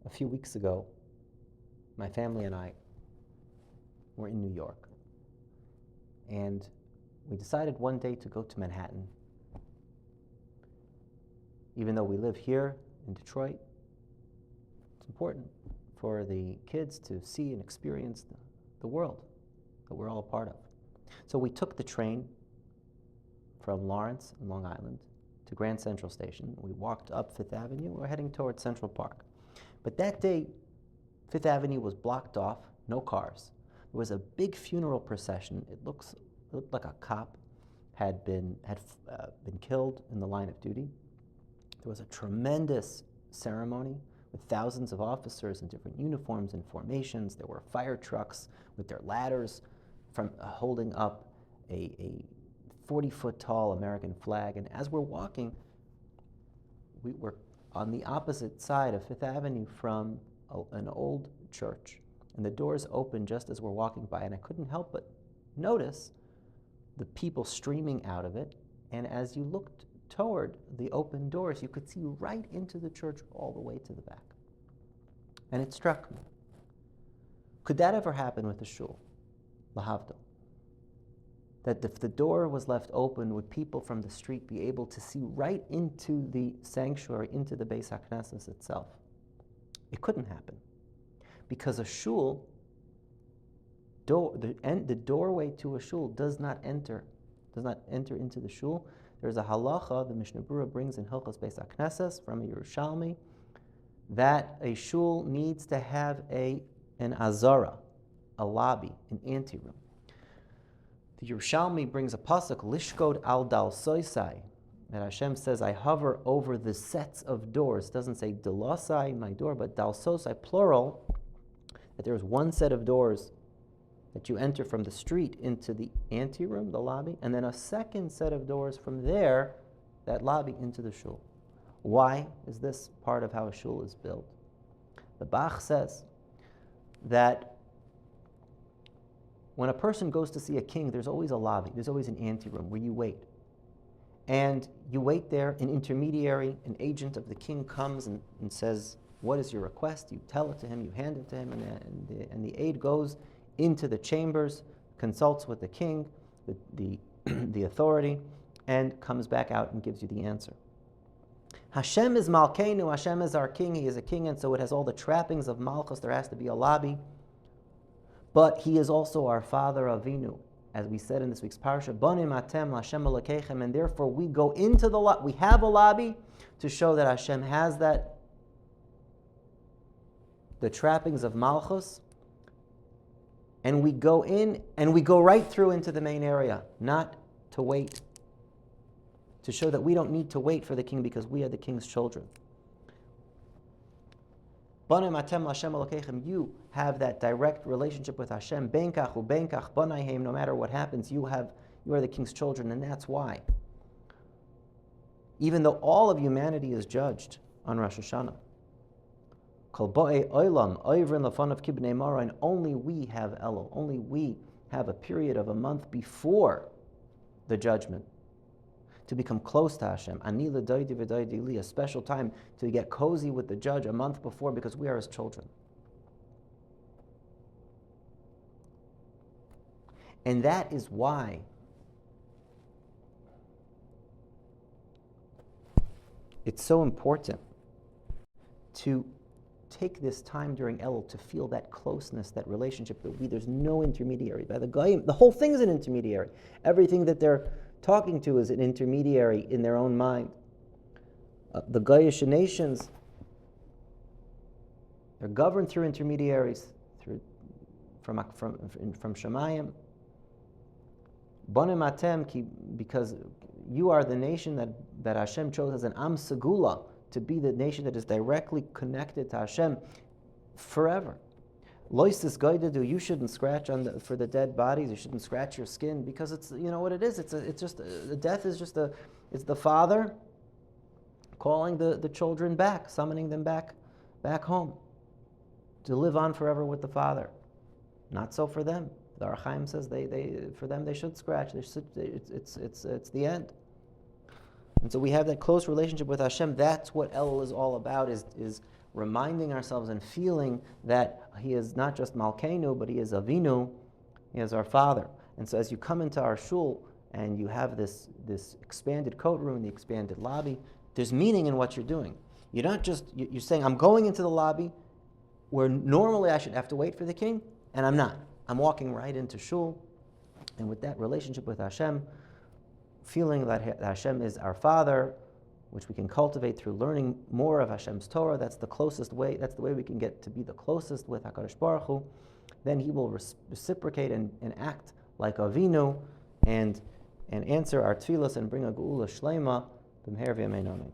A few weeks ago, my family and I were in New York, and we decided one day to go to Manhattan. Even though we live here in Detroit, it's important for the kids to see and experience the world that we're all a part of. So we took the train from Lawrence in Long Island to Grand Central Station. We walked up Fifth Avenue. We're heading towards Central Park. But that day, Fifth Avenue was blocked off, no cars. There was a big funeral procession. It looked like a cop had been killed in the line of duty. There was a tremendous ceremony with thousands of officers in different uniforms and formations. There were fire trucks with their ladders from holding up a 40-foot tall American flag. And as we're walking, we were on the opposite side of Fifth Avenue from an old church. And the doors opened just as we're walking by, and I couldn't help but notice the people streaming out of it. And as you looked toward the open doors, you could see right into the church all the way to the back. And it struck me. Could that ever happen with the shul? Lahavdil. That if the door was left open, would people from the street be able to see right into the sanctuary, into the Beis HaKnesses itself? It couldn't happen. Because a shul, the doorway to a shul does not enter into the shul. There's a halacha the Mishnah Berurah brings in Hilchos Beis HaKnesses from a Yerushalmi that a shul needs to have an azara, a lobby, an anteroom. The Yerushalmi brings a pasuk, Lishkod al dal soisai, that Hashem says, I hover over the sets of doors. It doesn't say dalosai, my door, but dal sosai, plural, that there's one set of doors that you enter from the street into the anteroom, the lobby, and then a second set of doors from there, that lobby, into the shul. Why is this part of how a shul is built? The Bach says that when a person goes to see a king, there's always a lobby, there's always an anteroom where you wait. And you wait there, an intermediary, an agent of the king comes and says, what is your request? You tell it to him, you hand it to him, and the aide goes into the chambers, consults with the king, the authority, and comes back out and gives you the answer. Hashem is Malkeinu, Hashem is our king, he is a king, and so it has all the trappings of Malchus. There has to be a lobby. But he is also our Father Avinu, as we said in this week's parsha, Bonim atem Hashem Elokeichem, and therefore we go into the lobby. We have a lobby to show that Hashem has that, the trappings of Malchus, and we go in and we go right through into the main area, not to wait, to show that we don't need to wait for the king because we are the king's children. Banim atem Hashem Elokeichem, you have that direct relationship with Hashem. Benkach ubenkach banayhem, no matter what happens, you are the king's children, and that's why. Even though all of humanity is judged on Rosh Hashanah, Kol bo'ei olam oivrin lefanav kibnei mara, and only we have Elul, only we have a period of a month before the judgment to become close to Hashem. Ani l'doidi v'doidi li, a special time to get cozy with the judge a month before because we are his children. And that is why it's so important to take this time during Elul to feel that closeness, that relationship, that there's no intermediary. By the Goyim, the whole thing is an intermediary. Everything that they're talking to is an intermediary in their own mind. The Goyish nations, they're governed through intermediaries, from Shemayim. Bonim atem, because you are the nation that Hashem chose as an Am Segula, to be the nation that is directly connected to Hashem forever. Loisis goydadu, you shouldn't scratch for the dead bodies. You shouldn't scratch your skin because it's, you know what it is. It's just the death is just it's the father calling the children back, summoning them back home to live on forever with the father. Not so for them. The Ar Chaim says for them they should scratch. It's the end. And so we have that close relationship with Hashem. That's what Elul is all about, is reminding ourselves and feeling that He is not just Malkeinu, but He is Avinu, He is our Father. And so as you come into our shul and you have this expanded coat room, the expanded lobby, there's meaning in what you're doing. You're not just, you're saying, I'm going into the lobby where normally I should have to wait for the king, and I'm not. I'm walking right into shul, and with that relationship with Hashem, feeling that Hashem is our Father, which we can cultivate through learning more of Hashem's Torah. That's the closest way. That's the way we can get to be the closest with HaKadosh Baruch Hu. Then He will reciprocate and act like Avinu, and answer our tefillas and bring a geula shleima b'meher v'yamein amen.